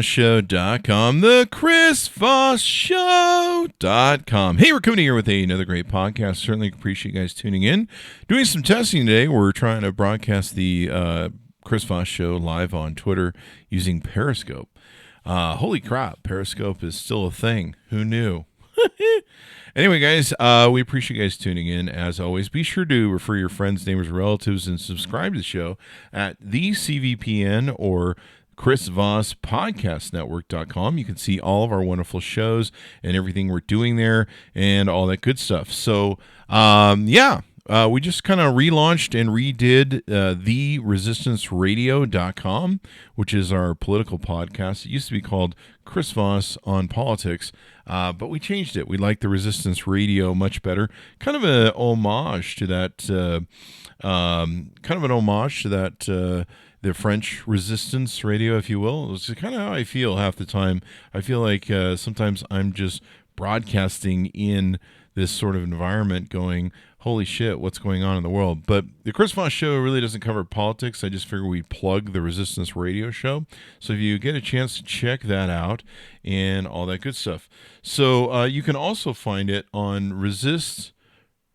Show.com, the Chris Voss Show.com. Hey, we're coming here with another great podcast. Certainly appreciate you guys tuning in. Doing some testing today. We're trying to broadcast the Chris Voss Show live on Twitter using Periscope. Holy crap, Periscope is still a thing. Who knew? Anyway, guys, we appreciate you guys tuning in. As always, be sure to refer your friends, neighbors, relatives, and subscribe to the show at the CVPN or Chris Voss Podcast Network.com. You can see all of our wonderful shows and everything we're doing there and all that good stuff. So, we just kind of relaunched and redid theresistanceradio.com, which is our political podcast. It used to be called Chris Voss on Politics, but we changed it. We like the Resistance Radio much better. Kind of an homage to that, the French resistance radio, if you will. It's kind of how I feel half the time. I feel like sometimes I'm just broadcasting in this sort of environment going, holy shit, what's going on in the world? But the Chris Voss Show really doesn't cover politics. I just figure we'd plug the Resistance Radio Show. So if you get a chance to check that out and all that good stuff. So you can also find it on Resist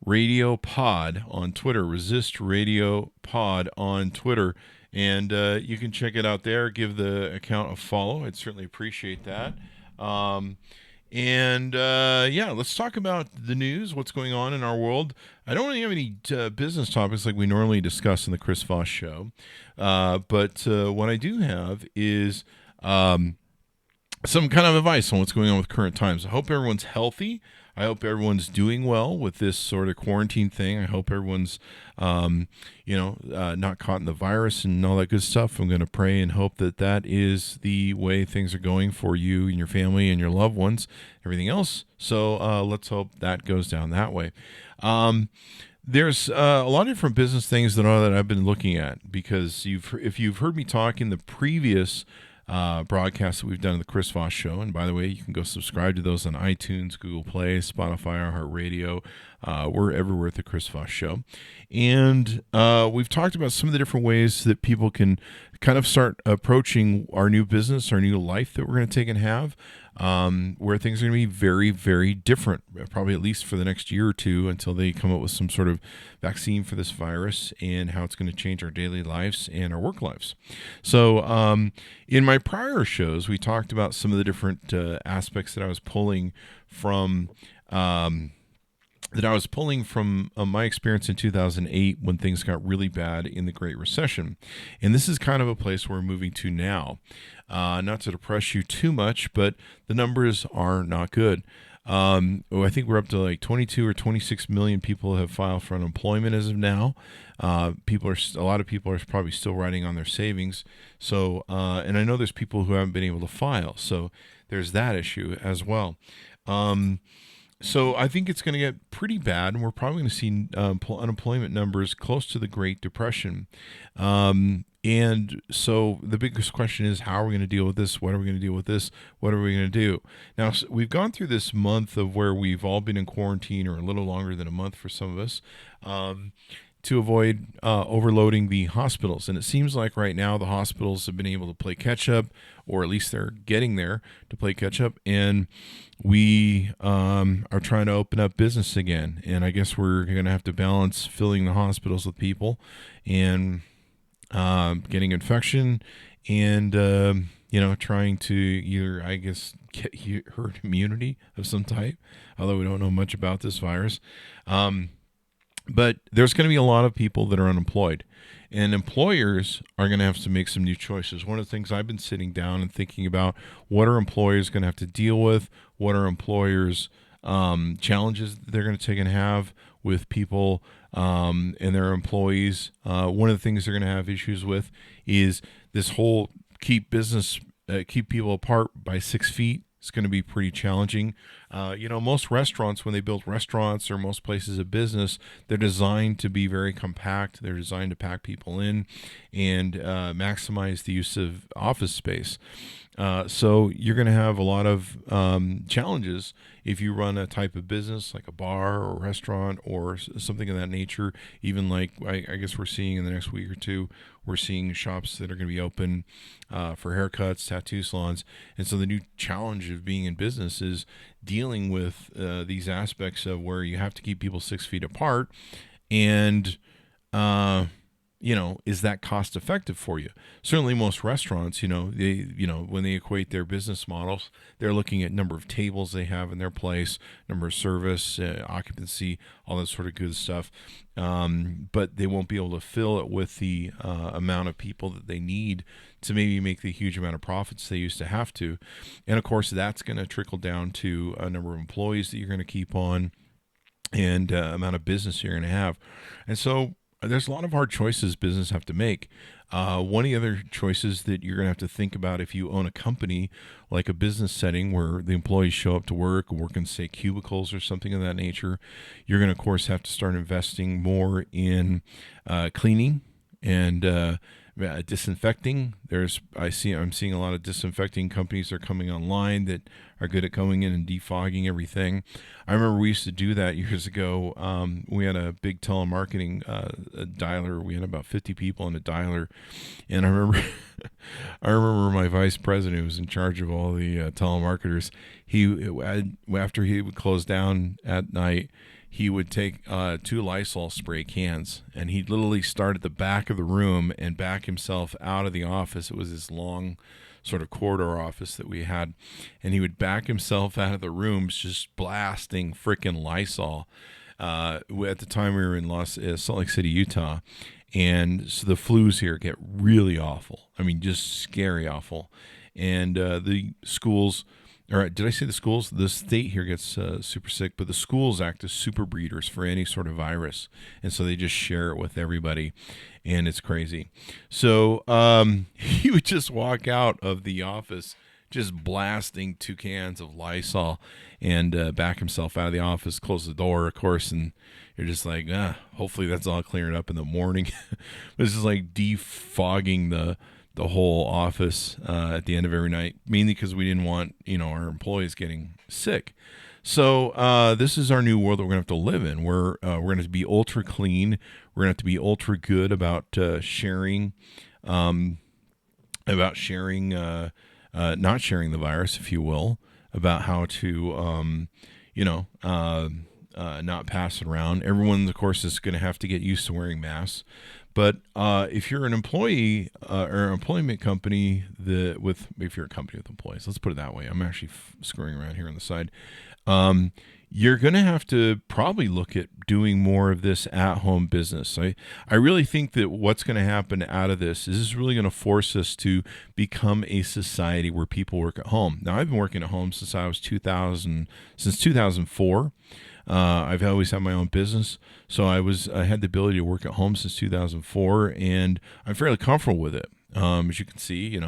Radio Pod on Twitter, Resist Radio Pod on Twitter. And you can check it out there. Give the account a follow. I'd certainly appreciate that. Let's talk about the news, what's going on in our world. I don't really have any business topics like we normally discuss in the Chris Voss Show. But what I do have is some kind of advice on what's going on with current times. I hope everyone's healthy. I hope everyone's doing well with this sort of quarantine thing. I hope everyone's, not caught in the virus and all that good stuff. I'm going to pray and hope that that is the way things are going for you and your family and your loved ones, everything else. So let's hope that goes down that way. There's a lot of different business things that I've been looking at because if you've heard me talk in the previous broadcasts that we've done in the Chris Voss Show. And by the way, you can go subscribe to those on iTunes, Google Play, Spotify, iHeartRadio. We're everywhere at the Chris Voss Show. And we've talked about some of the different ways that people can kind of start approaching our new business, our new life that we're going to take and have, where things are going to be very, very different, probably at least for the next year or two until they come up with some sort of vaccine for this virus and how it's going to change our daily lives and our work lives. So in my prior shows, we talked about some of the different aspects that I was pulling from my experience in 2008 when things got really bad in the Great Recession. And this is kind of a place we're moving to now. Not to depress you too much, but the numbers are not good. I think we're up to like 22 or 26 million people have filed for unemployment as of now. A lot of people are probably still riding on their savings. So, and I know there's people who haven't been able to file. So there's that issue as well. So I think it's going to get pretty bad, and we're probably going to see unemployment numbers close to the Great Depression. And so the biggest question is, how are we going to deal with this? What are we going to deal with this? What are we going to do? Now, we've gone through this month of where we've all been in quarantine, or a little longer than a month for some of us, to avoid overloading the hospitals. And it seems like right now the hospitals have been able to play catch up, or at least they're getting there to play catch up. And we are trying to open up business again. And I guess we're going to have to balance filling the hospitals with people and getting infection and, trying to either, I guess, get herd immunity of some type, although we don't know much about this virus. But there's going to be a lot of people that are unemployed, and employers are going to have to make some new choices. One of the things I've been sitting down and thinking about, what are employers going to have to deal with? What are employers' challenges they're going to take and have with people and their employees? One of the things they're going to have issues with is this whole keep people apart by 6 feet. It's going to be pretty challenging. Most restaurants, when they build restaurants or most places of business, they're designed to be very compact. They're designed to pack people in and maximize the use of office space. So you're going to have a lot of challenges if you run a type of business like a bar or restaurant or something of that nature. Even like I guess we're seeing in the next week or two, we're seeing shops that are going to be open for haircuts, tattoo salons. And so the new challenge of being in business is dealing with these aspects of where you have to keep people 6 feet apart. And is that cost effective for you? Certainly most restaurants, when they equate their business models, they're looking at number of tables they have in their place, number of service, occupancy, all that sort of good stuff. But they won't be able to fill it with the amount of people that they need to maybe make the huge amount of profits they used to have to. And of course, that's going to trickle down to a number of employees that you're going to keep on and amount of business you're going to have. And so there's a lot of hard choices business have to make. One of the other choices that you're going to have to think about if you own a company, like a business setting where the employees show up to work in, say, cubicles or something of that nature, you're going to, of course, have to start investing more in cleaning and disinfecting. I'm seeing a lot of disinfecting companies that are coming online that are good at going in and defogging everything. I remember we used to do that years ago. We had a big telemarketing dialer. We had about 50 people in a dialer, and I remember my vice president, who was in charge of all the telemarketers. After he would close down at night, he would take 2 Lysol spray cans, and he'd literally start at the back of the room and back himself out of the office. It was this long sort of corridor office that we had, and he would back himself out of the rooms just blasting frickin' Lysol. At the time we were in Salt Lake City, Utah, and so the flus here get really awful. I mean, just scary awful. And the schools... All right, did I say the schools? The state here gets super sick, but the schools act as super breeders for any sort of virus. And so they just share it with everybody, and it's crazy. So he would just walk out of the office just blasting 2 cans of Lysol and back himself out of the office, close the door, of course, and you're just like, hopefully that's all cleared up in the morning. This is like defogging the whole office at the end of every night, mainly because we didn't want, our employees getting sick. So this is our new world that we're going to have to live in. We're going to have to be ultra clean. We're going to have to be ultra good about sharing, not sharing the virus, if you will, about how to, not pass it around. Everyone, of course, is going to have to get used to wearing masks. But if you're an employee or an employment company if you're a company with employees, let's put it that way. I'm actually screwing around here on the side. You're going to have to probably look at doing more of this at-home business. I really think that what's going to happen out of this is really going to force us to become a society where people work at home. Now, I've been working at home since 2004. I've always had my own business, so I had the ability to work at home since 2004, and I'm fairly comfortable with it. As you can see,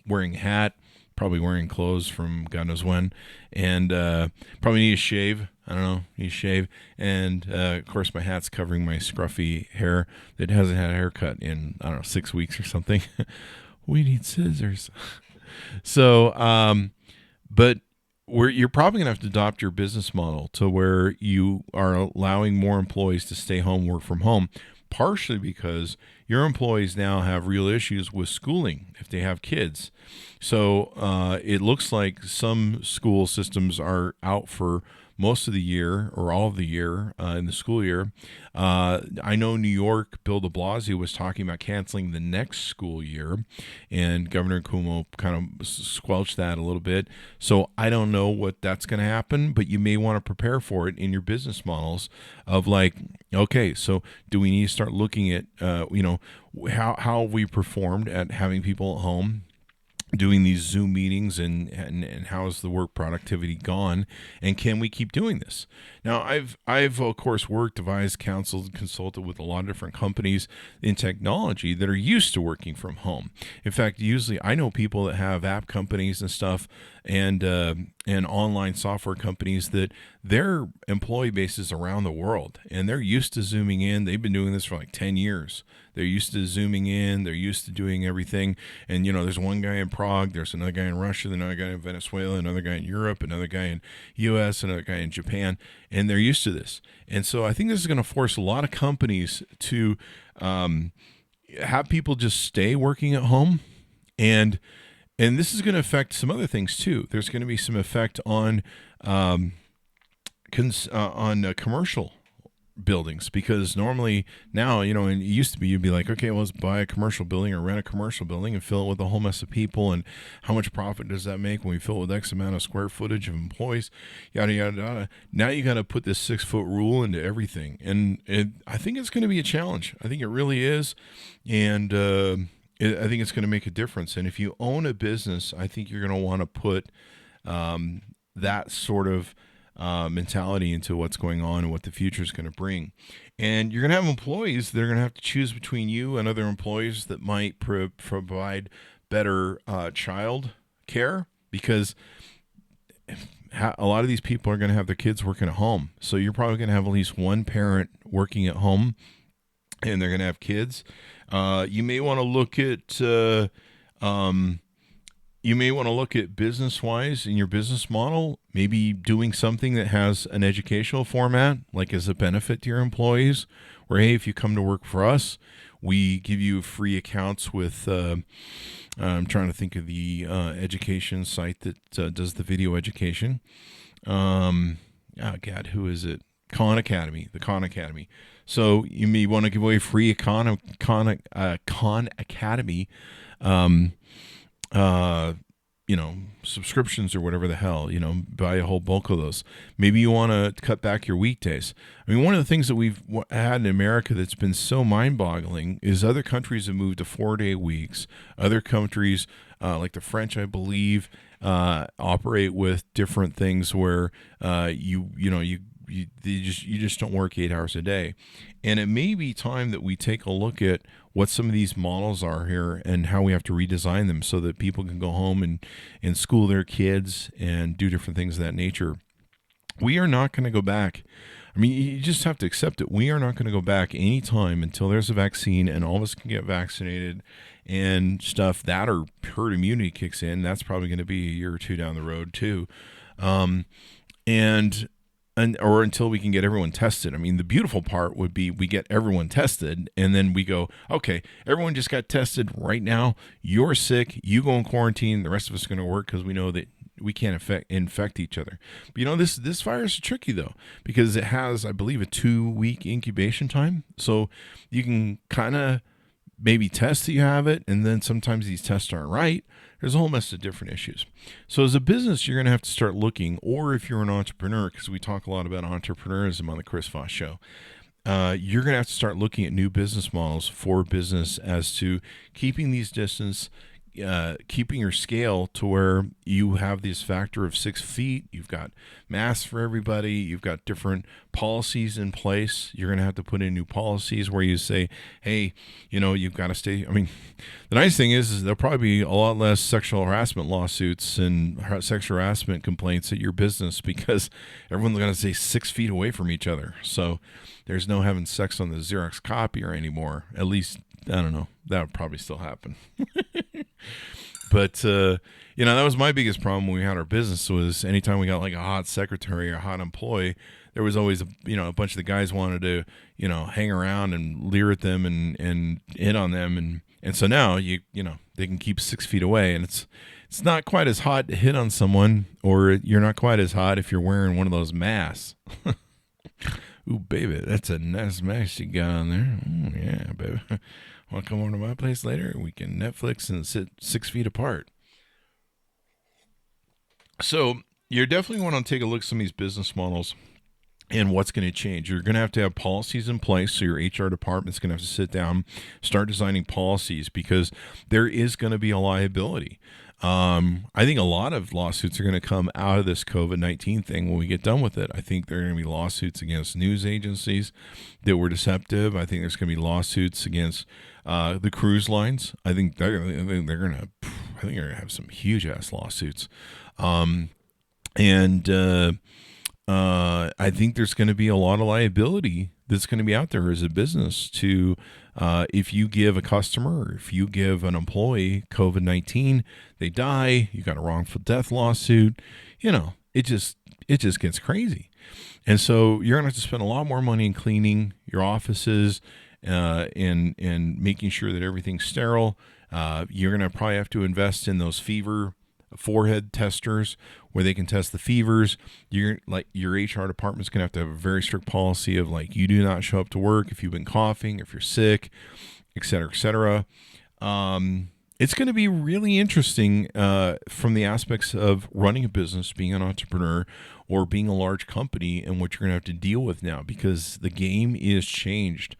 wearing a hat, probably wearing clothes from God knows when, and probably need a shave. I don't know, need a shave, and of course my hat's covering my scruffy hair that hasn't had a haircut in 6 weeks or something. We need scissors. So, but you're probably going to have to adopt your business model to where you are allowing more employees to stay home, work from home, partially because your employees now have real issues with schooling if they have kids. So it looks like some school systems are out for most of the year or all of the year in the school year. I know New York, Bill de Blasio was talking about canceling the next school year, and Governor Cuomo kind of squelched that a little bit. So I don't know what that's going to happen, but you may want to prepare for it in your business models of like, okay, so do we need to start looking at, how we performed at having people at home doing these Zoom meetings and how is the work productivity gone, and can we keep doing this? Now, I've of course worked, advised, counseled, consulted with a lot of different companies in technology that are used to working from home. In fact, usually I know people that have app companies and stuff, and and online software companies that their employee base is around the world, and they're used to zooming in. They've been doing this for like 10 years. They're used to zooming in. They're used to doing everything. And, there's one guy in Prague. There's another guy in Russia, another guy in Venezuela, another guy in Europe, another guy in U.S., another guy in Japan. And they're used to this. And so I think this is going to force a lot of companies to have people just stay working at home. And this is going to affect some other things too. There's going to be some effect on commercial buildings, because normally now, and it used to be you'd be like, okay, well, let's buy a commercial building or rent a commercial building and fill it with a whole mess of people, and how much profit does that make when we fill it with X amount of square footage of employees, yada yada yada. Now you got to put this 6-foot rule into everything, and I think it's going to be a challenge. I think it really is, and I think it's going to make a difference. And if you own a business, I think you're going to want to put that sort of mentality into what's going on and what the future is going to bring. And you're going to have employees that are going to have to choose between you and other employees that might provide better child care, because a lot of these people are going to have their kids working at home. So you're probably going to have at least one parent working at home, and they're going to have kids. You may want to look at business-wise in your business model, maybe doing something that has an educational format, like as a benefit to your employees, where, hey, if you come to work for us, we give you free accounts with, I'm trying to think of the education site that does the video education. Oh, God, who is it? The Khan Academy. So you may want to give away free Khan Academy, subscriptions or whatever the hell, buy a whole bulk of those. Maybe you want to cut back your weekdays. I mean, one of the things that we've had in America that's been so mind-boggling is other countries have moved to 4-day weeks. Other countries, like the French, I believe, operate with different things where you just don't work 8 hours a day. And it may be time that we take a look at what some of these models are here and how we have to redesign them so that people can go home and school their kids and do different things of that nature. We are not going to go back. I mean, you just have to accept it. We are not going to go back anytime until there's a vaccine and all of us can get vaccinated and stuff. That or herd immunity kicks in. That's probably going to be a year or two down the road too. Or until we can get everyone tested. I mean, the beautiful part would be we get everyone tested and then we go, okay, everyone just got tested right now. You're sick. You go in quarantine. The rest of us are going to work because we know that we can't infect each other. But this virus is tricky though, because it has, I believe, a 2-week incubation time. So you can kind of maybe test that you have it, and then sometimes these tests aren't right. There's a whole mess of different issues. So as a business, you're going to have to start looking, or if you're an entrepreneur, because we talk a lot about entrepreneurism on the Chris Voss Show, you're going to have to start looking at new business models for business as to keeping these distance, keeping your scale to where you have this factor of 6 feet. You've got masks for everybody. You've got different policies in place. You're going to have to put in new policies where you say, hey, you've got to stay. I mean, the nice thing is there'll probably be a lot less sexual harassment lawsuits and sexual harassment complaints at your business because everyone's going to stay 6 feet away from each other. So there's no having sex on the Xerox copier anymore. At least, I don't know. That would probably still happen. But, that was my biggest problem when we had our business was anytime we got like a hot secretary or a hot employee, there was always, a bunch of the guys wanted to, hang around and leer at them and hit on them. And so now they can keep 6 feet away, and it's not quite as hot to hit on someone, or you're not quite as hot if you're wearing one of those masks. Ooh, baby, that's a nice mask you got on there. Ooh, yeah, baby. Want to come over to my place later? We can Netflix and sit 6 feet apart. So you're definitely want to take a look at some of these business models and what's going to change. You're going to have policies in place. So your HR department's going to have to sit down, start designing policies, because there is going to be a liability. I think a lot of lawsuits are going to come out of this COVID-19 thing when we get done with it. I think there are going to be lawsuits against news agencies that were deceptive. I think there's going to be lawsuits against the cruise lines. I think they're going to have some huge ass lawsuits. And I think there's going to be a lot of liability that's going to be out there as a business to if you give a customer or if you give an employee COVID-19, they die, you got a wrongful death lawsuit, it just gets crazy. And so you're going to have to spend a lot more money in cleaning your offices and making sure that everything's sterile. You're going to probably have to invest in those forehead testers where they can test the fevers. Your HR department's gonna have to have a very strict policy of like, you do not show up to work if you've been coughing, if you're sick, et cetera, et cetera. It's going to be really interesting from the aspects of running a business, being an entrepreneur, or being a large company, and what you're going to have to deal with now, because the game is changed,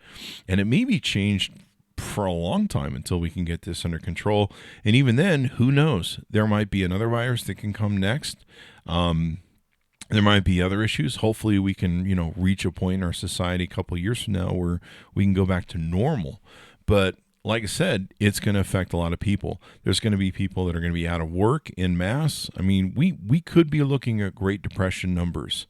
and it may be changed for a long time until we can get this under control. And even then, who knows? There might be another virus that can come next. There might be other issues. Hopefully we can, reach a point in our society a couple of years from now where we can go back to normal. But like I said, it's going to affect a lot of people. There's going to be people that are going to be out of work en masse. I mean, we could be looking at Great Depression numbers.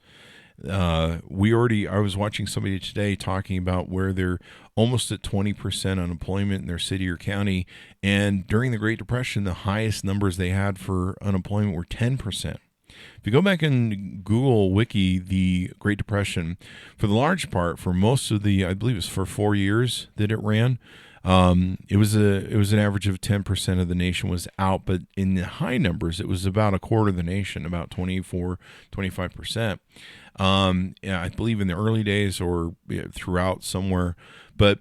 I was watching somebody today talking about where they're almost at 20% unemployment in their city or county. And during the Great Depression, the highest numbers they had for unemployment were 10%. If you go back and Google Wiki the Great Depression, for the large part, for most of I believe it was for 4 years that it ran, it was an average of 10% of the nation was out, but in the high numbers, it was about a quarter of the nation, about 25%. I believe in the early days or throughout somewhere, but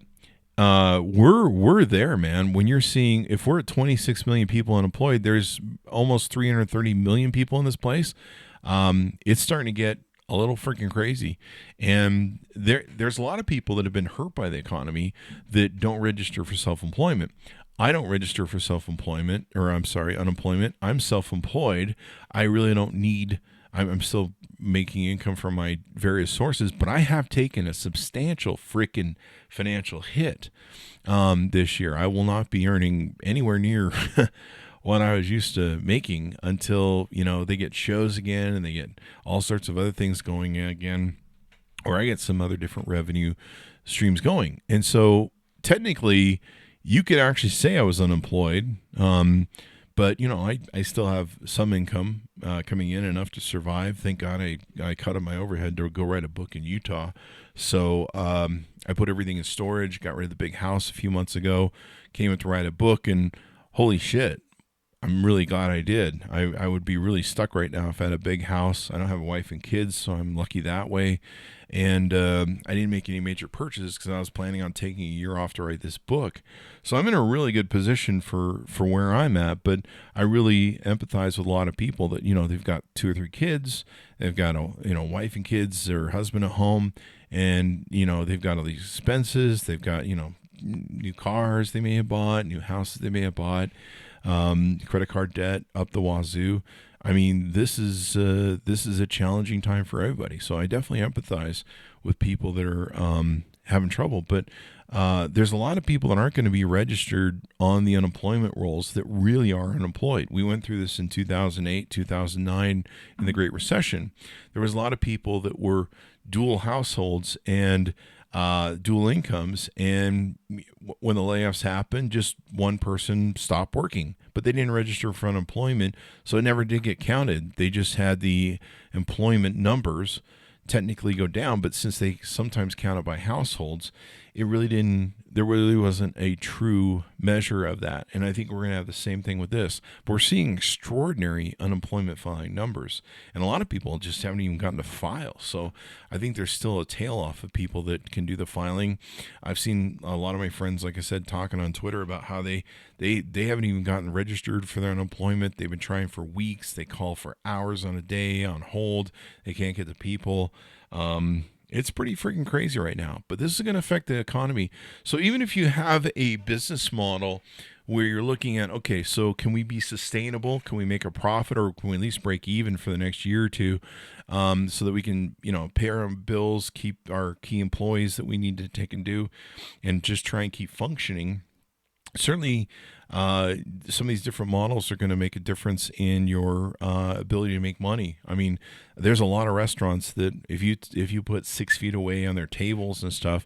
we're there, man. When you're seeing, if we're at 26 million people unemployed, there's almost 330 million people in this place. It's starting to get a little freaking crazy. And there's a lot of people that have been hurt by the economy that don't register for self-employment. I don't register for unemployment. I'm self-employed. I really don't need, I'm still making income from my various sources, but I have taken a substantial freaking financial hit this year. I will not be earning anywhere near what I was used to making until, they get shows again and they get all sorts of other things going again, or I get some other different revenue streams going. And so technically you could actually say I was unemployed. But, I still have some income coming in, enough to survive. Thank God I cut up my overhead to go write a book in Utah. So I put everything in storage, got rid of the big house a few months ago, came up to write a book, and holy shit, I'm really glad I did. I would be really stuck right now if I had a big house. I don't have a wife and kids, so I'm lucky that way. And I didn't make any major purchases because I was planning on taking a year off to write this book. So I'm in a really good position for where I'm at. But I really empathize with a lot of people that, they've got 2 or 3 kids. They've got a wife and kids, or husband at home. And, they've got all these expenses. They've got, new cars they may have bought, new houses they may have bought. Credit card debt up the wazoo. I mean, this is a challenging time for everybody. So I definitely empathize with people that are having trouble. But there's a lot of people that aren't going to be registered on the unemployment rolls that really are unemployed. We went through this in 2008, 2009 in the Great Recession. There was a lot of people that were dual households and dual incomes, and when the layoffs happened, just one person stopped working, but they didn't register for unemployment, so it never did get counted. They just had the employment numbers technically go down, but since they sometimes counted by households, there really wasn't a true measure of that. And I think we're going to have the same thing with this. But we're seeing extraordinary unemployment filing numbers, and a lot of people just haven't even gotten to file. So I think there's still a tail off of people that can do the filing. I've seen a lot of my friends, like I said, talking on Twitter about how they haven't even gotten registered for their unemployment. They've been trying for weeks. They call for hours on a day on hold. They can't get the people. It's pretty freaking crazy right now, but this is going to affect the economy. So even if you have a business model where you're looking at, okay, so can we be sustainable? Can we make a profit, or can we at least break even for the next year or two, so that we can, pay our bills, keep our key employees that we need to take and do, and just try and keep functioning? Certainly, Some of these different models are going to make a difference in your ability to make money. I mean, there's a lot of restaurants that if you put 6 feet away on their tables and stuff,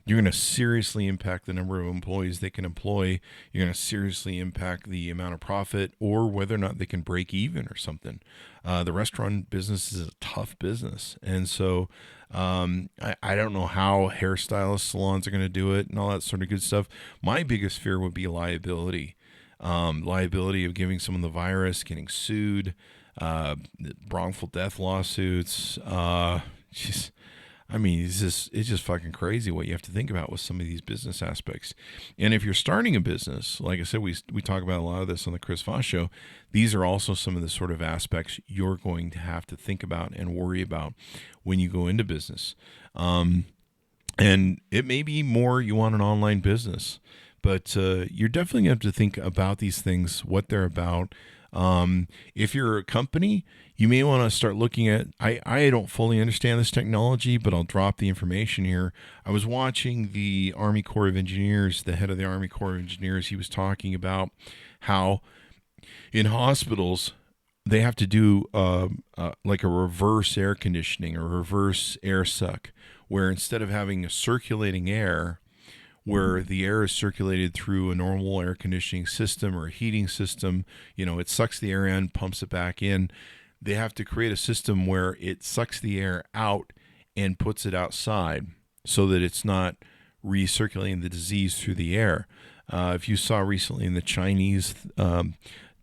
you're going to seriously impact the number of employees they can employ. You're going to seriously impact the amount of profit or whether or not they can break even or something. The restaurant business is a tough business, and so I don't know how hairstylist salons are going to do it and all that sort of good stuff. My biggest fear would be liability. Liability of giving someone the virus, getting sued, wrongful death lawsuits. It's just fucking crazy what you have to think about with some of these business aspects. And if you're starting a business, like I said, we talk about a lot of this on the Chris Voss Show. These are also some of the sort of aspects you're going to have to think about and worry about when you go into business. And it may be more you want an online business, but you're definitely going to have to think about these things, what they're about. If you're a company, you may want to start looking at, I don't fully understand this technology, but I'll drop the information here. I was watching the Army Corps of Engineers, the head of the Army Corps of Engineers. He was talking about how in hospitals, they have to do like a reverse air conditioning or reverse air suck, where instead of having a circulating air, where the air is circulated through a normal air conditioning system or a heating system, it sucks the air in, pumps it back in. They have to create a system where it sucks the air out and puts it outside so that it's not recirculating the disease through the air. If you saw recently in the Chinese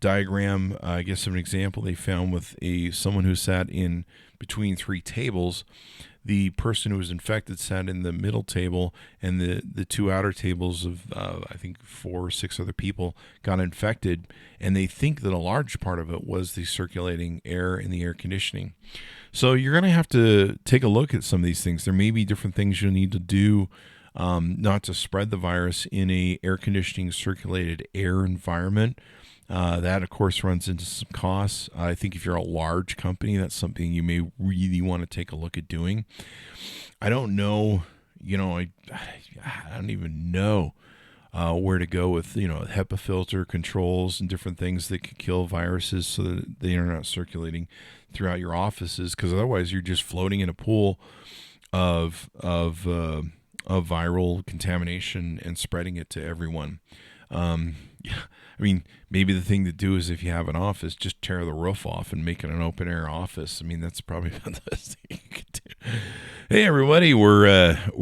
diagram, I guess an example they found with someone who sat in between 3 tables. The person who was infected sat in the middle table, and the 2 outer tables of, I think, 4 or 6 other people got infected, and they think that a large part of it was the circulating air in the air conditioning. So you're going to have to take a look at some of these things. There may be different things you'll need to do not to spread the virus in a air conditioning circulated air environment. That, of course, runs into some costs. I think if you're a large company, that's something you may really want to take a look at doing. I don't know, I don't even know where to go with, HEPA filter controls and different things that could kill viruses so that they are not circulating throughout your offices, because otherwise you're just floating in a pool of viral contamination and spreading it to everyone. Maybe the thing to do is if you have an office, just tear the roof off and make it an open air office. That's probably about the best thing you could do. Hey everybody, we're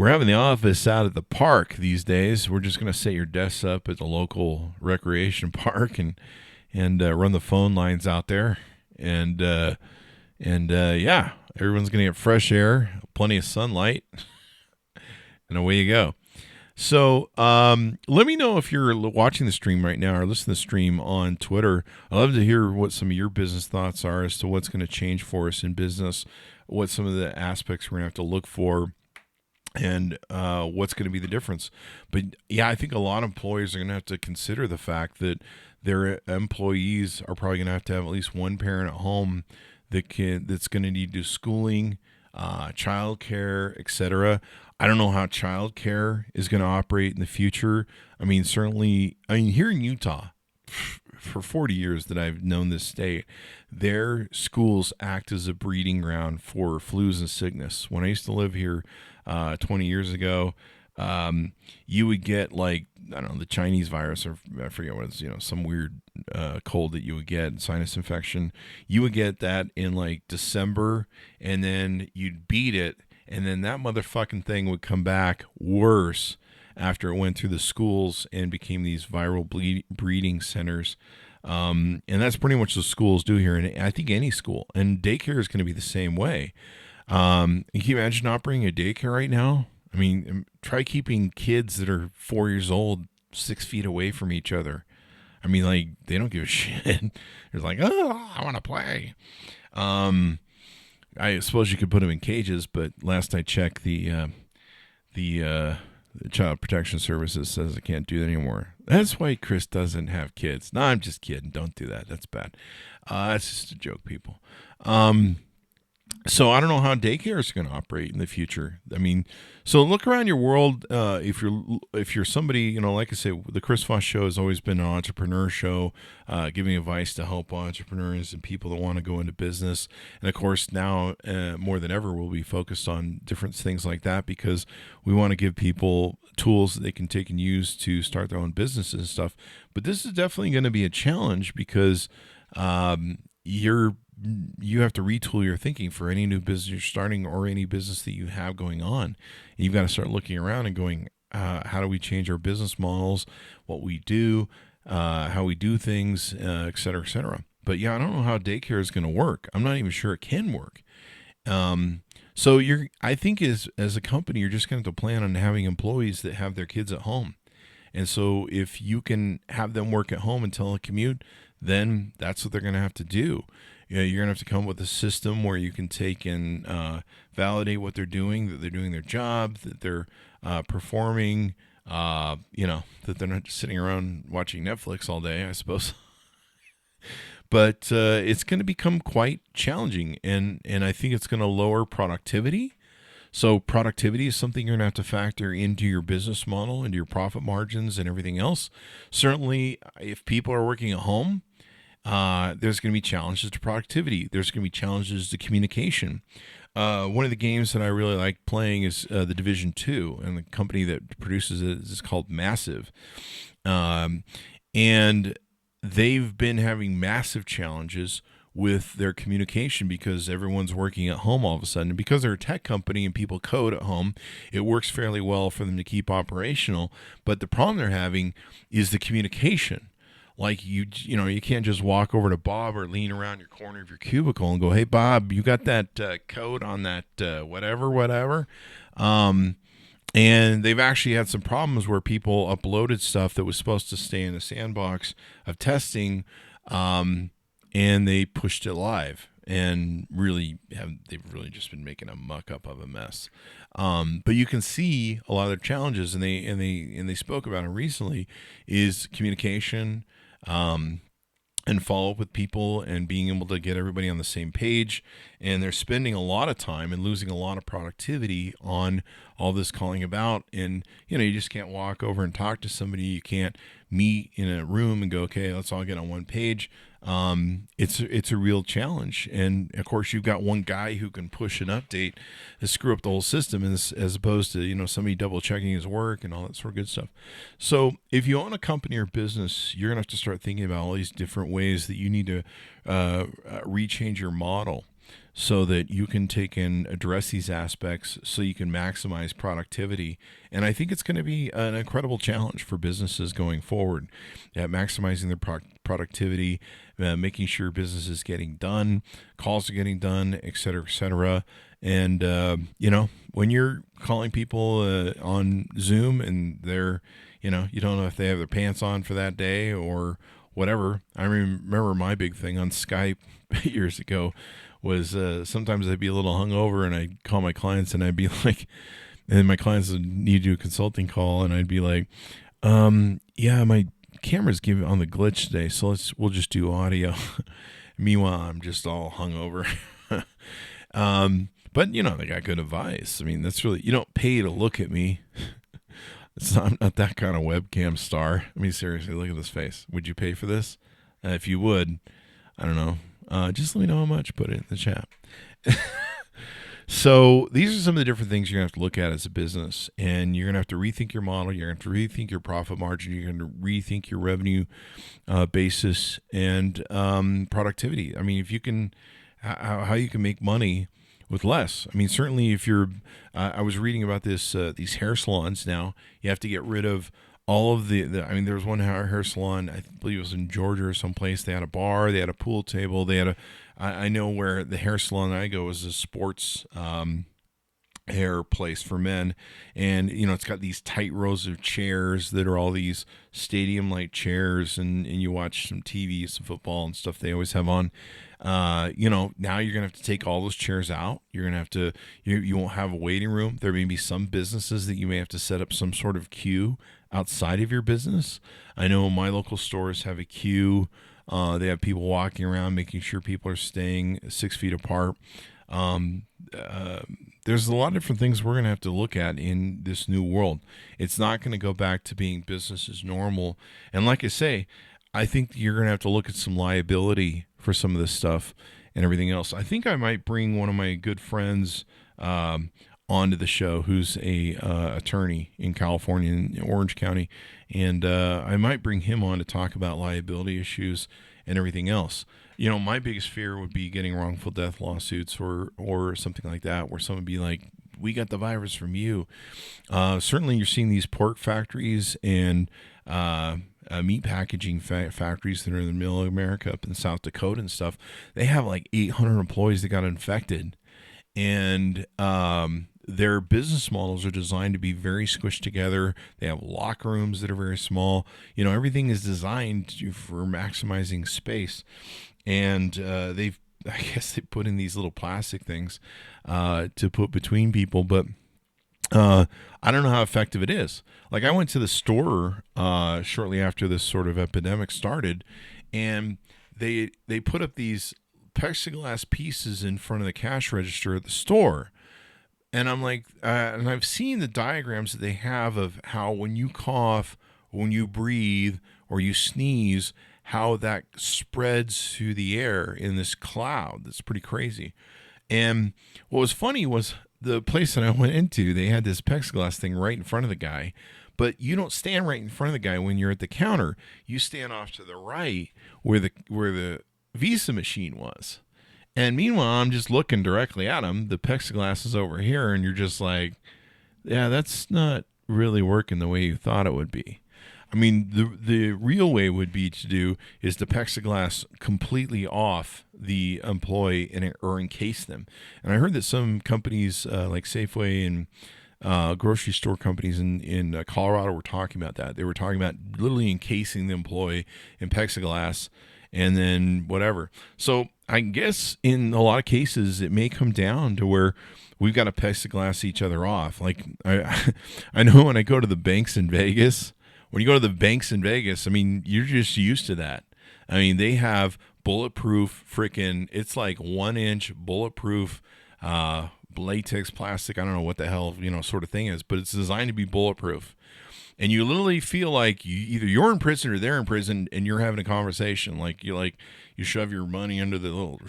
having the office out at the park these days. We're just gonna set your desks up at the local recreation park and run the phone lines out there, and yeah, everyone's gonna get fresh air, plenty of sunlight, and away you go. So let me know if you're watching the stream right now or listening to the stream on Twitter. I'd love to hear what some of your business thoughts are as to what's going to change for us in business, what some of the aspects we're going to have to look for, and what's going to be the difference. But yeah, I think a lot of employers are going to have to consider the fact that their employees are probably going to have at least one parent at home that's going to need to do schooling, childcare, etc. I don't know how childcare is going to operate in the future. Certainly, here in Utah, for 40 years that I've known this state, their schools act as a breeding ground for flus and sickness. When I used to live here 20 years ago, you would get the Chinese virus, or I forget what it's, some weird cold that you would get, sinus infection. You would get that in December, and then you'd beat it. And then that motherfucking thing would come back worse after it went through the schools and became these viral breeding centers. And that's pretty much what schools do here. And I think any school. And daycare is going to be the same way. Can you imagine operating a daycare right now? Try keeping kids that are 4 years old 6 feet away from each other. They don't give a shit. They're like, oh, I want to play. I suppose you could put them in cages, but last I checked, the Child Protection Services says I can't do that anymore. That's why Chris doesn't have kids. No, I'm just kidding. Don't do that. That's bad. That's just a joke, people. So I don't know how daycare is going to operate in the future. I mean, so look around your world. If you're somebody, like I say, the Chris Voss Show has always been an entrepreneur show, giving advice to help entrepreneurs and people that want to go into business. And of course, now more than ever, we'll be focused on different things like that because we want to give people tools that they can take and use to start their own businesses and stuff. But this is definitely going to be a challenge because you have to retool your thinking for any new business you're starting or any business that you have going on. You've got to start looking around and going, how do we change our business models, what we do, how we do things, et cetera, et cetera. But yeah, I don't know how daycare is going to work. I'm not even sure it can work. So I think as a company, you're just going to have to plan on having employees that have their kids at home. And so if you can have them work at home and telecommute, then that's what they're going to have to do. You're going to have to come up with a system where you can take and validate what they're doing, that they're doing their job, that they're performing, that they're not just sitting around watching Netflix all day, I suppose. But it's going to become quite challenging, and I think it's going to lower productivity. So productivity is something you're going to have to factor into your business model, into your profit margins and everything else. Certainly, if people are working at home, there's going to be challenges to productivity. There's going to be challenges to communication. One of the games that I really like playing is the Division 2, and the company that produces it is called Massive. And they've been having massive challenges with their communication because everyone's working at home all of a sudden. And because they're a tech company and people code at home, it works fairly well for them to keep operational. But the problem they're having is the communication. Like you can't just walk over to Bob or lean around your corner of your cubicle and go, "Hey, Bob, you got that code on that whatever." And they've actually had some problems where people uploaded stuff that was supposed to stay in a sandbox of testing, and they pushed it live. And they've really just been making a muck up of a mess. But you can see a lot of their challenges, and they spoke about it recently, is communication. And follow up with people and being able to get everybody on the same page. And they're spending a lot of time and losing a lot of productivity on all this calling about. And, you just can't walk over and talk to somebody. You can't meet in a room and go, okay, let's all get on one page. It's a real challenge. And of course you've got one guy who can push an update to screw up the whole system as opposed to, somebody double checking his work and all that sort of good stuff. So if you own a company or business, you're going to have to start thinking about all these different ways that you need to rechange your model so that you can take and address these aspects so you can maximize productivity. And I think it's going to be an incredible challenge for businesses going forward at maximizing their productivity, making sure business is getting done, calls are getting done, et cetera, et cetera. And, when you're calling people on Zoom and they're, you don't know if they have their pants on for that day or whatever. I remember my big thing on Skype years ago was sometimes I'd be a little hungover and I'd call my clients and I'd be like, and my clients would need to do a consulting call and I'd be like, yeah, my camera's giving on the glitch today, so we'll just do audio. Meanwhile, I'm just all hungover. But they got good advice. I mean, that's really, you don't pay to look at me. I'm not that kind of webcam star. I mean, seriously, look at this face. Would you pay for this? If you would, I don't know. Just let me know how much. Put it in the chat. So these are some of the different things you're going to have to look at as a business. And you're going to have to rethink your model. You're going to have to rethink your profit margin. You're going to rethink your revenue basis and productivity. I mean, if you can, how you can make money with less. I mean, certainly if you're, I was reading about this, these hair salons now, you have to get rid of all of I mean, there was one hair salon, I believe it was in Georgia or someplace. They had a bar, they had a pool table, they had I know where the hair salon I go is a sports hair place for men. And, it's got these tight rows of chairs that are all these stadium-like chairs. And you watch some TV, some football and stuff they always have on. Now you're going to have to take all those chairs out. You're going to have to, you won't have a waiting room. There may be some businesses that you may have to set up some sort of queue outside of your business. I know my local stores have a queue. They have people walking around, making sure people are staying 6 feet apart. Um, uh, there's a lot of different things we're going to have to look at in this new world. It's not going to go back to being business as normal. And like I say, I think you're going to have to look at some liability for some of this stuff and everything else. I think I might bring one of my good friends onto the show, who's a attorney in California, in Orange County, and I might bring him on to talk about liability issues and everything else. You know, my biggest fear would be getting wrongful death lawsuits or something like that, where someone would be like, "We got the virus from you." Certainly, you're seeing these pork factories and meat packaging factories that are in the middle of America, up in South Dakota and stuff. They have like 800 employees that got infected, and their business models are designed to be very squished together. They have locker rooms that are very small. You know, everything is designed for maximizing space. And I guess they put in these little plastic things to put between people, but I don't know how effective it is. Like, I went to the store shortly after this sort of epidemic started, and they put up these plexiglass pieces in front of the cash register at the store. And I'm like, and I've seen the diagrams that they have of how when you cough, when you breathe, or you sneeze, how that spreads through the air in this cloud. That's pretty crazy. And what was funny was the place that I went into, they had this plexiglass thing right in front of the guy, but you don't stand right in front of the guy when you're at the counter. You stand off to the right where the Visa machine was. And meanwhile, I'm just looking directly at him. The plexiglass is over here, and you're just like, yeah, that's not really working the way you thought it would be. I mean, the real way would be to do is the plexiglass completely off the employee or encase them. And I heard that some companies like Safeway and grocery store companies in Colorado were talking about that. They were talking about literally encasing the employee in plexiglass and then whatever. So I guess in a lot of cases, it may come down to where we've got to plexiglass each other off. Like I know when I go to the banks in Vegas, when you go to the banks in Vegas, I mean, you're just used to that. I mean, they have bulletproof it's like 1-inch bulletproof latex plastic. I don't know what the hell, sort of thing is, but it's designed to be bulletproof. And you literally feel like either you're in prison or they're in prison, and you're having a conversation. Like you shove your money under the little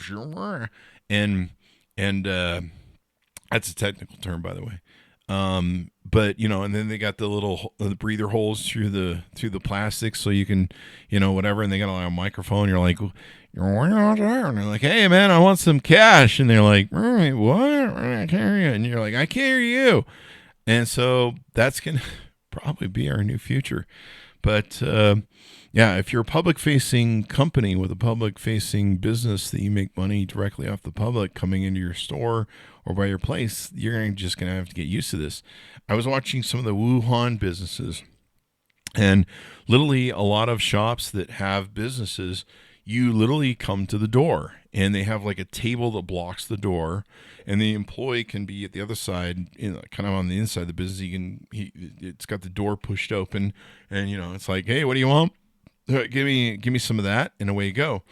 and that's a technical term, by the way. But and then they got the little the breather holes through the plastic, so you can whatever. And they got a microphone. You're like, and they're like, hey man, I want some cash. And they're like, what? I carry you. And you're like, I carry you. And so that's gonna probably be our new future. But yeah, if you're a public-facing company with a public-facing business that you make money directly off the public coming into your store or by your place, you're just going to have to get used to this. I was watching some of the Wuhan businesses, and literally a lot of shops that have businesses, you literally come to the door, and they have like a table that blocks the door, and the employee can be at the other side, kind of on the inside of the business. It's got the door pushed open, and it's like, hey, what do you want? Give me some of that, and away you go.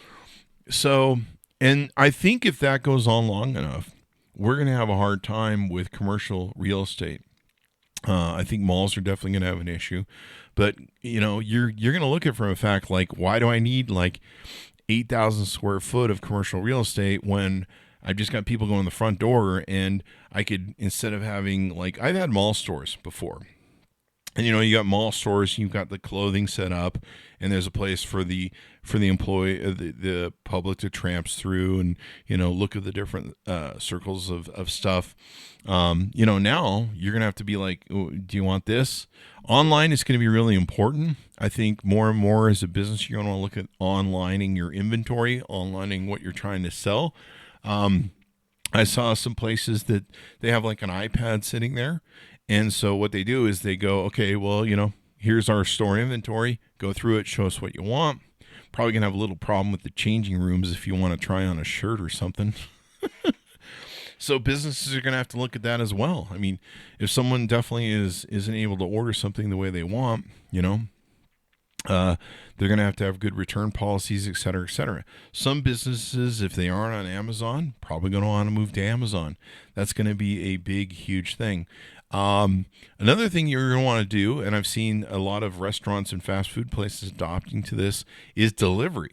So, and I think if that goes on long enough, we're going to have a hard time with commercial real estate. I think malls are definitely going to have an issue, but you're going to look at it from a fact like, why do I need like 8,000 square foot of commercial real estate when I've just got people going in the front door, and I could, instead of having I've had mall stores before. And you got mall stores, you've got the clothing set up, and there's a place for the employee, the public to tramps through and look at the different circles of stuff. Now you're gonna have to be like, oh, do you want this? Online is going to be really important. I think more and more as a business, you're going to want to look at onlining your inventory, onlining what you're trying to sell. I saw some places that they have like an iPad sitting there. And so what they do is they go, okay, well, here's our store inventory. Go through it, show us what you want. Probably going to have a little problem with the changing rooms if you want to try on a shirt or something. So businesses are going to have to look at that as well. I mean, if someone definitely isn't able to order something the way they want, They're going to have good return policies, et cetera, et cetera. Some businesses, if they aren't on Amazon, probably going to want to move to Amazon. That's going to be a big, huge thing. Another thing you're going to want to do, and I've seen a lot of restaurants and fast food places adopting to this, is delivery.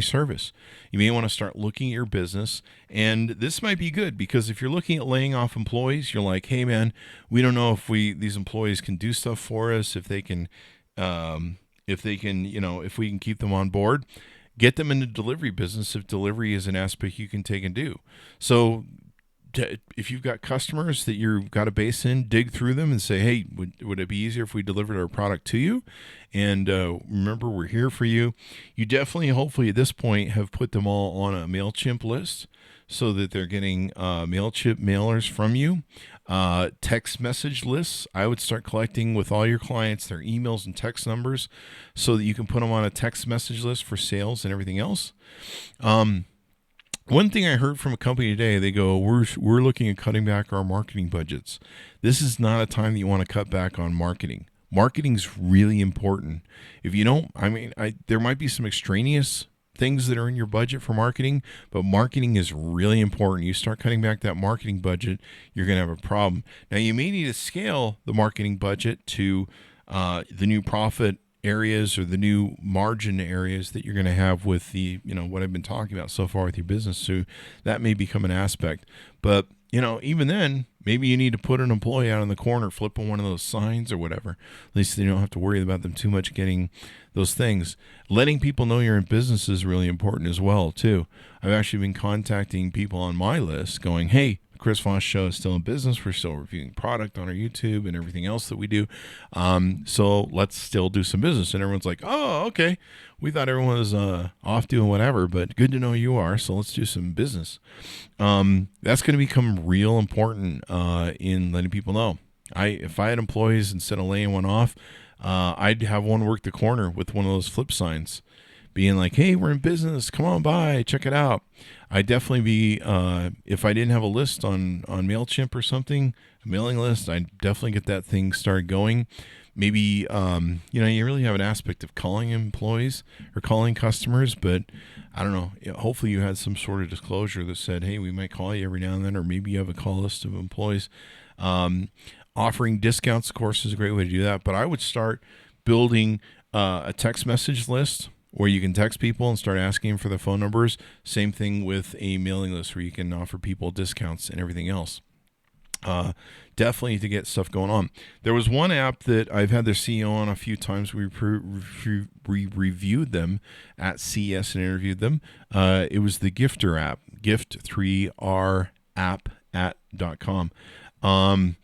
Service. You may want to start looking at your business, and this might be good because if you're looking at laying off employees, you're like, hey man, we don't know if these employees can do stuff for us, if they can, if we can keep them on board, get them in the delivery business if delivery is an aspect you can take and do. So if you've got customers that you've got a base in, dig through them and say, hey, would it be easier if we delivered our product to you? And remember, we're here for you. You definitely, hopefully at this point, have put them all on a MailChimp list so that they're getting MailChimp mailers from you. Text message lists. I would start collecting with all your clients their emails and text numbers so that you can put them on a text message list for sales and everything else. One thing I heard from a company today, they go, we're looking at cutting back our marketing budgets. This is not a time that you want to cut back on marketing. Marketing's really important. If you don't, there might be some extraneous things that are in your budget for marketing, but marketing is really important. You start cutting back that marketing budget, you're going to have a problem. Now, you may need to scale the marketing budget to the new profit areas or the new margin areas that you're going to have with the, what I've been talking about so far with your business. So that may become an aspect. But, even then, maybe you need to put an employee out in the corner, flipping one of those signs or whatever. At least you don't have to worry about them too much getting those things. Letting people know you're in business is really important as well, too. I've actually been contacting people on my list going, hey, Chris Voss Show is still in business. We're still reviewing product on our YouTube and everything else that we do. So let's still do some business. And everyone's like, oh, okay. We thought everyone was off doing whatever, but good to know you are. So let's do some business. That's going to become real important in letting people know. If I had employees, instead of laying one off, I'd have one work the corner with one of those flip signs, being like, hey, we're in business. Come on by. Check it out. I'd definitely be, if I didn't have a list on MailChimp or something, a mailing list, I'd definitely get that thing started going. Maybe, you really have an aspect of calling employees or calling customers, but I don't know. Hopefully you had some sort of disclosure that said, hey, we might call you every now and then, or maybe you have a call list of employees. Offering discounts, of course, is a great way to do that. But I would start building a text message list where you can text people and start asking for their phone numbers. Same thing with a mailing list where you can offer people discounts and everything else. Definitely to get stuff going on. There was one app that I've had their CEO on a few times. We reviewed them at CES and interviewed them. It was the Gifter app, gift3rapp.com.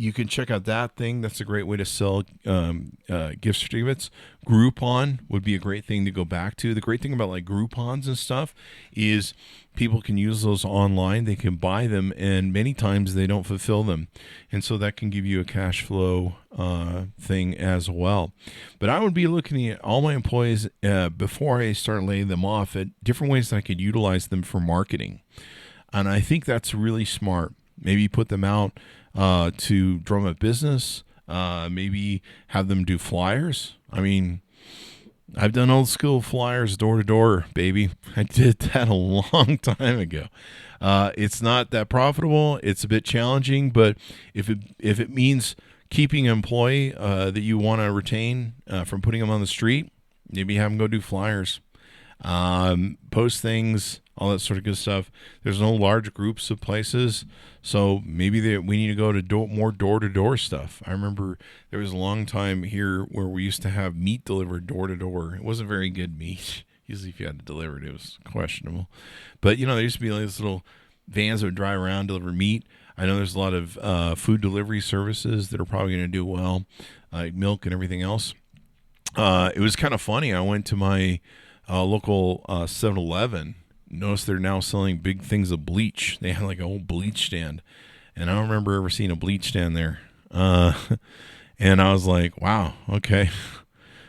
You can check out that thing. That's a great way to sell gift certificates. Groupon would be a great thing to go back to. The great thing about like Groupons and stuff is people can use those online. They can buy them, and many times they don't fulfill them. And so that can give you a cash flow thing as well. But I would be looking at all my employees before I start laying them off at different ways that I could utilize them for marketing. And I think that's really smart. Maybe put them out to drum up business, maybe have them do flyers. I mean, I've done old school flyers door to door, baby. I did that a long time ago. It's not that profitable. It's a bit challenging, but if it means keeping an employee that you want to retain from putting them on the street, maybe have them go do flyers, post things, all that sort of good stuff. There's no large groups of places, so maybe we need to go to more door-to-door stuff. I remember there was a long time here where we used to have meat delivered door-to-door. It wasn't very good meat. Usually if you had to deliver it, it was questionable. But, there used to be like these little vans that would drive around, deliver meat. I know there's a lot of food delivery services that are probably going to do well, like milk and everything else. It was kind of funny. I went to my local 7-Eleven. Notice they're now selling big things of bleach. They had like a whole bleach stand, and I don't remember ever seeing a bleach stand there. And I was like, wow, okay.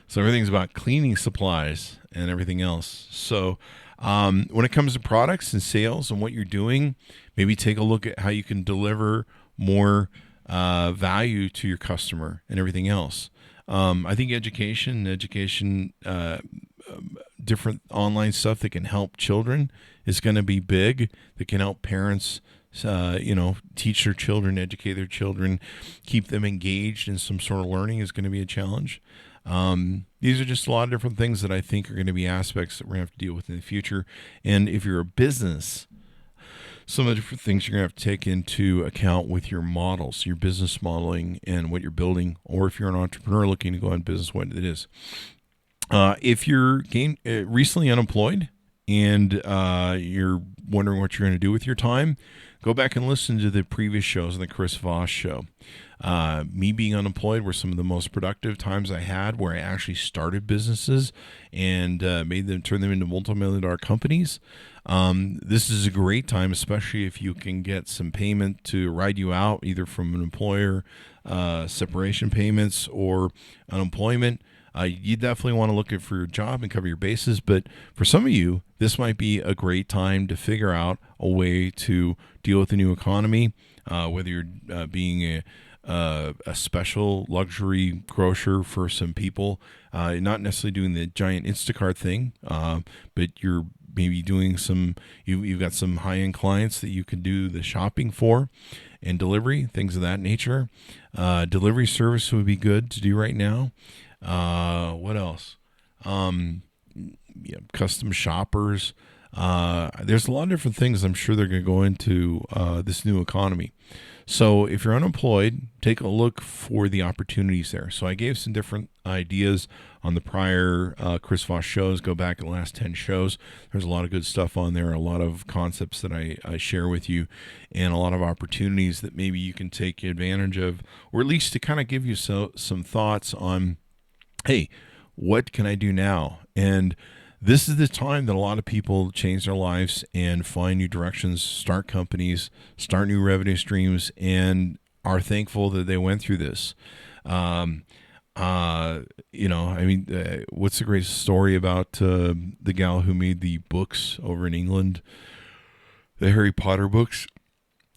So everything's about cleaning supplies and everything else. So when it comes to products and sales and what you're doing, maybe take a look at how you can deliver more value to your customer and everything else. I think education, different online stuff that can help children is going to be big, that can help parents, teach their children, educate their children, keep them engaged in some sort of learning is going to be a challenge. These are just a lot of different things that I think are going to be aspects that we're going to have to deal with in the future. And if you're a business, some of the different things you're going to have to take into account with your models, your business modeling and what you're building, or if you're an entrepreneur looking to go on business, what it is. If you're recently unemployed and you're wondering what you're going to do with your time, go back and listen to the previous shows on the Chris Voss Show. Me being unemployed were some of the most productive times I had, where I actually started businesses and turn them into multi-million-dollar companies. This is a great time, especially if you can get some payment to ride you out, either from an employer, separation payments, or unemployment. You definitely want to look for your job and cover your bases. But for some of you, this might be a great time to figure out a way to deal with the new economy, whether you're being a special luxury grocer for some people, not necessarily doing the giant Instacart thing, but you're maybe doing you've got some high-end clients that you can do the shopping for, and delivery, things of that nature. Delivery service would be good to do right now. What else? Custom shoppers. There's a lot of different things I'm sure they're going to go into this new economy. So if you're unemployed, take a look for the opportunities there. So I gave some different ideas on the prior Chris Voss shows. Go back in the last 10 shows. There's a lot of good stuff on there, a lot of concepts that I share with you, and a lot of opportunities that maybe you can take advantage of, or at least to kind of give you some thoughts on, hey, what can I do now? And this is the time that a lot of people change their lives and find new directions, start companies, start new revenue streams, and are thankful that they went through this. What's the great story about the gal who made the books over in England, the Harry Potter books?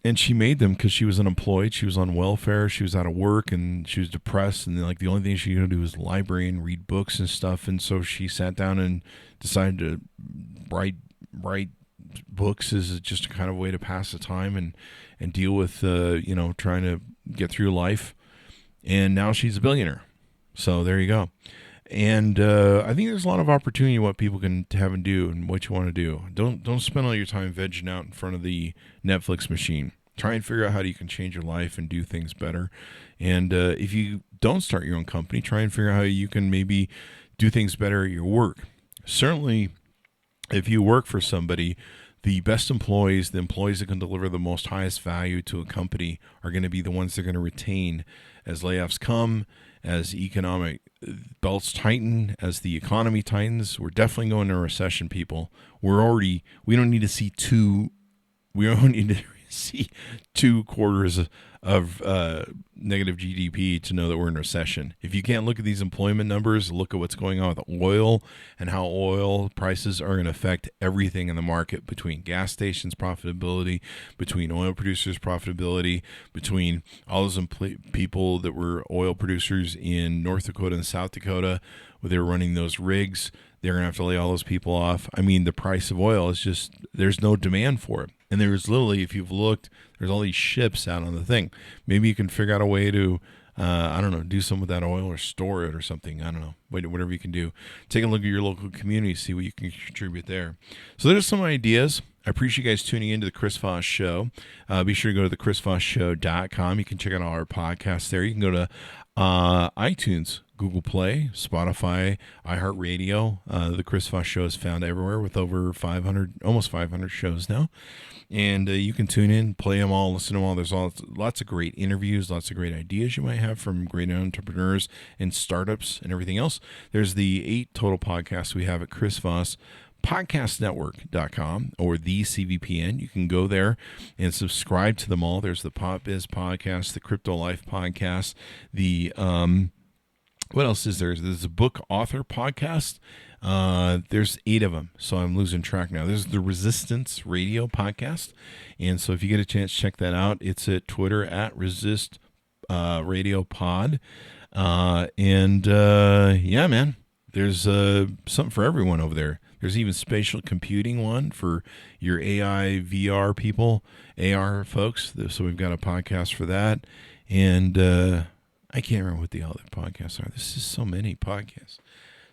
And she made them because she was unemployed. She was on welfare. She was out of work, and she was depressed. And the only thing she could do was library and read books and stuff. And so she sat down and decided to write books as just a kind of way to pass the time and deal with trying to get through life. And now she's a billionaire. So there you go. And I think there's a lot of opportunity what people can have and do and what you want to do. Don't spend all your time vegging out in front of the Netflix machine. Try and figure out how you can change your life and do things better. And if you don't start your own company, try and figure out how you can maybe do things better at your work. Certainly, if you work for somebody, the best employees, the employees that can deliver the most highest value to a company, are going to be the ones they're going to retain as layoffs come, as economic belts tighten, as the economy tightens. We're definitely going into a recession, people. We don't need to see two quarters of negative GDP to know that we're in recession. If you can't look at these employment numbers, look at what's going on with oil and how oil prices are going to affect everything in the market, between gas stations' profitability, between oil producers' profitability, between all those people that were oil producers in North Dakota and South Dakota, where they were running those rigs. They're going to have to lay all those people off. I mean, the price of oil is just, there's no demand for it. And there's literally, if you've looked, there's all these ships out on the thing. Maybe you can figure out a way to, do something with that oil or store it or something. I don't know, whatever you can do. Take a look at your local community, see what you can contribute there. So there's some ideas. I appreciate you guys tuning into the Chris Voss Show. Be sure to go to thechrisvossshow.com. You can check out all our podcasts there. You can go to iTunes, Google Play, Spotify, iHeartRadio. The Chris Voss Show is found everywhere with over 500, almost 500 shows now. And you can tune in, play them all, listen to them all. There's lots of great interviews, lots of great ideas you might have from great entrepreneurs and startups and everything else. There's the 8 total podcasts we have at Chris Voss podcastnetwork.com or the CVPN. You can go there and subscribe to them all. There's the Pop Biz podcast, the Crypto Life podcast, the what else is there? There's a book author podcast. There's 8 of them, so I'm losing track now. There's the Resistance Radio podcast, and so if you get a chance, check that out. It's at Twitter at Resist Radio Pod. Yeah, man, there's something for everyone over there. There's even spatial computing one for your AI, VR people, AR folks. So we've got a podcast for that. And I can't remember what the other podcasts are. This is so many podcasts.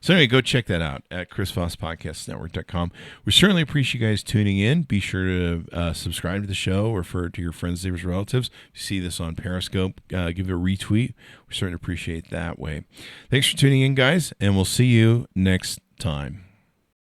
So anyway, go check that out at chrisvosspodcastnetwork.com. We certainly appreciate you guys tuning in. Be sure to subscribe to the show or refer it to your friends, neighbors, relatives. If you see this on Periscope, give it a retweet. We certainly appreciate that way. Thanks for tuning in, guys, and we'll see you next time.